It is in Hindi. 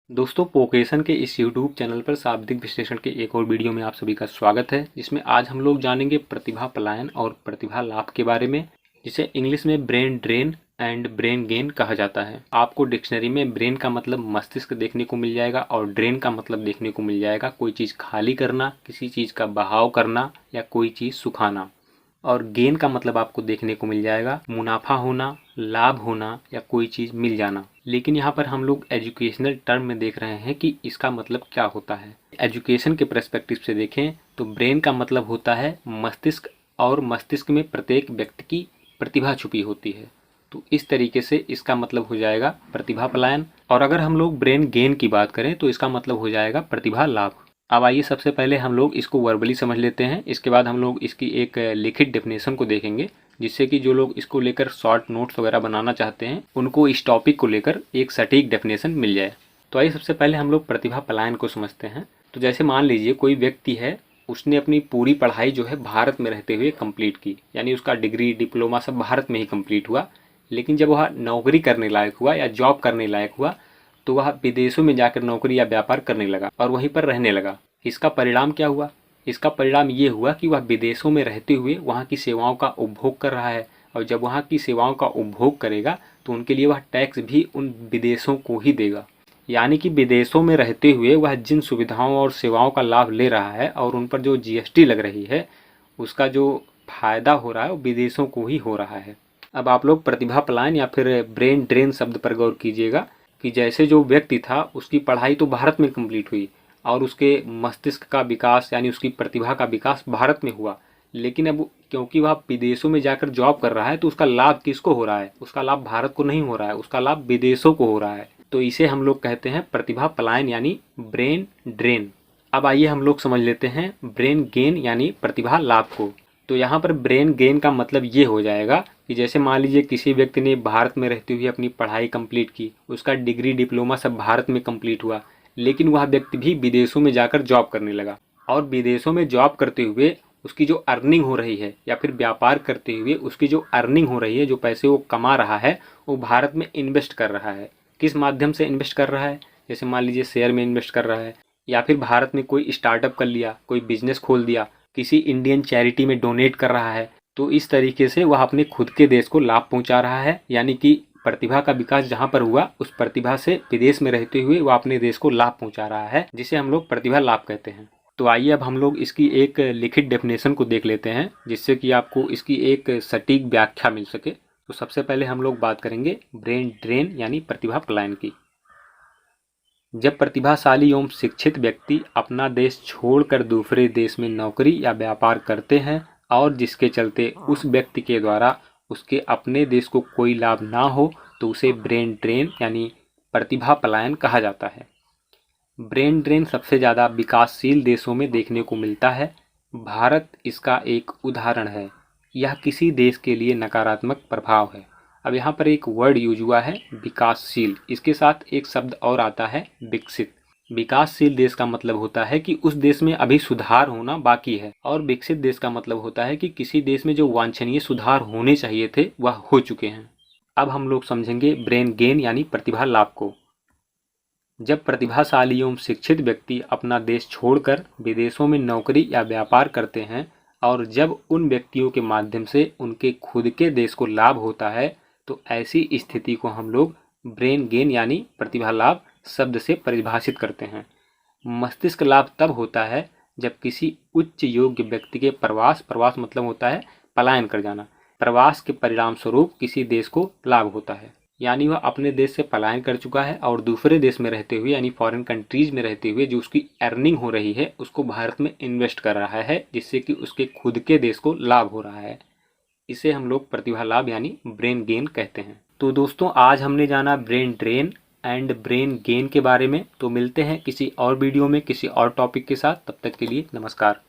दोस्तों पोकेशन के इस यूट्यूब चैनल पर शाब्दिक विश्लेषण के एक और वीडियो में आप सभी का स्वागत है, जिसमें आज हम लोग जानेंगे प्रतिभा पलायन और प्रतिभा लाभ के बारे में, जिसे इंग्लिश में brain drain and brain gain कहा जाता है। आपको डिक्शनरी में ब्रेन का मतलब मस्तिष्क देखने को मिल जाएगा और ड्रेन का मतलब देखने को मिल जाएगा कोई चीज़ खाली करना, किसी चीज़ का बहाव करना या कोई चीज़ सुखाना। और गेन का मतलब आपको देखने को मिल जाएगा मुनाफा होना, लाभ होना या कोई चीज़ मिल जाना। लेकिन यहाँ पर हम लोग एजुकेशनल टर्म में देख रहे हैं कि इसका मतलब क्या होता है। एजुकेशन के पर्सपेक्टिव से देखें तो ब्रेन का मतलब होता है मस्तिष्क, और मस्तिष्क में प्रत्येक व्यक्ति की प्रतिभा छुपी होती है। तो इस तरीके से इसका मतलब हो जाएगा प्रतिभा पलायन। और अगर हम लोग ब्रेन गेन की बात करें तो इसका मतलब हो जाएगा प्रतिभा लाभ। अब आइए सबसे पहले हम लोग इसको वर्बली समझ लेते हैं, इसके बाद हम लोग इसकी एक लिखित डेफिनेशन को देखेंगे, जिससे कि जो लोग इसको लेकर शॉर्ट नोट्स वगैरह बनाना चाहते हैं उनको इस टॉपिक को लेकर एक सटीक डेफिनेशन मिल जाए। तो आइए सबसे पहले हम लोग प्रतिभा पलायन को समझते हैं। तो जैसे मान लीजिए कोई व्यक्ति है, उसने अपनी पूरी पढ़ाई जो है भारत में रहते हुए कंप्लीट की, यानी उसका डिग्री डिप्लोमा सब भारत में ही कंप्लीट हुआ। लेकिन जब वह नौकरी करने लायक हुआ या जॉब करने लायक हुआ तो वह विदेशों में जाकर नौकरी या व्यापार करने लगा और वहीं पर रहने लगा। इसका परिणाम क्या हुआ? इसका परिणाम ये हुआ कि वह विदेशों में रहते हुए वहाँ की सेवाओं का उपभोग कर रहा है, और जब वहाँ की सेवाओं का उपभोग करेगा तो उनके लिए वह टैक्स भी उन विदेशों को ही देगा। यानी कि विदेशों में रहते हुए वह जिन सुविधाओं और सेवाओं का लाभ ले रहा है और उन पर जो जीएसटी लग रही है, उसका जो फायदा हो रहा है वो विदेशों को ही हो रहा है। अब आप लोग प्रतिभा पलायन या फिर ब्रेन ड्रेन शब्द पर गौर कीजिएगा कि जैसे जो व्यक्ति था उसकी पढ़ाई तो भारत में कंप्लीट हुई और उसके मस्तिष्क का विकास यानी उसकी प्रतिभा का विकास भारत में हुआ, लेकिन अब क्योंकि वह विदेशों में जाकर जॉब कर रहा है तो उसका लाभ किसको हो रहा है? उसका लाभ भारत को नहीं हो रहा है, उसका लाभ विदेशों को हो रहा है। तो इसे हम लोग कहते हैं प्रतिभा पलायन यानी ब्रेन ड्रेन। अब आइए हम लोग समझ लेते हैं ब्रेन गेन यानी प्रतिभा लाभ को। तो यहाँ पर ब्रेन गेन का मतलब ये हो जाएगा कि जैसे मान लीजिए किसी व्यक्ति ने भारत में रहते हुए अपनी पढ़ाई कंप्लीट की, उसका डिग्री डिप्लोमा सब भारत में कंप्लीट हुआ, लेकिन वह व्यक्ति भी विदेशों में जाकर जॉब करने लगा और विदेशों में जॉब करते हुए उसकी जो अर्निंग हो रही है या फिर व्यापार करते हुए उसकी जो अर्निंग हो रही है, जो पैसे वो कमा रहा है, वो भारत में इन्वेस्ट कर रहा है। किस माध्यम से इन्वेस्ट कर रहा है? जैसे मान लीजिए शेयर में इन्वेस्ट कर रहा है, या फिर भारत में कोई स्टार्टअप कर लिया, कोई बिजनेस खोल दिया, किसी इंडियन चैरिटी में डोनेट कर रहा है। तो इस तरीके से वह अपने खुद के देश को लाभ पहुंचा रहा है, यानी कि प्रतिभा का विकास जहां पर हुआ उस प्रतिभा से विदेश में रहते हुए वह अपने देश को लाभ पहुंचा रहा है, जिसे हम लोग प्रतिभा लाभ कहते हैं। तो आइए अब हम लोग इसकी एक लिखित डेफिनेशन को देख लेते हैं, जिससे कि आपको इसकी एक सटीक व्याख्या मिल सके। तो सबसे पहले हम लोग बात करेंगे ब्रेन ड्रेन यानी प्रतिभा पलायन की। जब प्रतिभाशाली एवं शिक्षित व्यक्ति अपना देश छोड़कर दूसरे देश में नौकरी या व्यापार करते हैं और जिसके चलते उस व्यक्ति के द्वारा उसके अपने देश को कोई लाभ ना हो, तो उसे ब्रेन ड्रेन यानी प्रतिभा पलायन कहा जाता है। ब्रेन ड्रेन सबसे ज़्यादा विकासशील देशों में देखने को मिलता है। भारत इसका एक उदाहरण है। यह किसी देश के लिए नकारात्मक प्रभाव है। अब यहाँ पर एक वर्ड यूज हुआ है विकासशील, इसके साथ एक शब्द और आता है विकसित। विकासशील देश का मतलब होता है कि उस देश में अभी सुधार होना बाकी है, और विकसित देश का मतलब होता है कि किसी देश में जो वांछनीय सुधार होने चाहिए थे वह हो चुके हैं। अब हम लोग समझेंगे ब्रेन गेन यानी प्रतिभा लाभ को। जब प्रतिभाशाली एवं शिक्षित व्यक्ति अपना देश छोड़कर विदेशों में नौकरी या व्यापार करते हैं और जब उन व्यक्तियों के माध्यम से उनके खुद के देश को लाभ होता है, तो ऐसी स्थिति को हम लोग ब्रेन गेन यानी प्रतिभा लाभ शब्द से परिभाषित करते हैं। मस्तिष्क लाभ तब होता है जब किसी उच्च योग्य व्यक्ति के प्रवास मतलब होता है पलायन कर जाना, प्रवास के परिणाम स्वरूप किसी देश को लाभ होता है, यानी वह अपने देश से पलायन कर चुका है और दूसरे देश में रहते हुए यानी फॉरेन कंट्रीज में रहते हुए जो उसकी अर्निंग हो रही है उसको भारत में इन्वेस्ट कर रहा है, जिससे कि उसके खुद के देश को लाभ हो रहा है। इसे हम लोग प्रतिभा लाभ यानी ब्रेन गेन कहते हैं। तो दोस्तों आज हमने जाना brain drain and brain gain के बारे में। तो मिलते हैं किसी और वीडियो में किसी और टॉपिक के साथ, तब तक के लिए नमस्कार।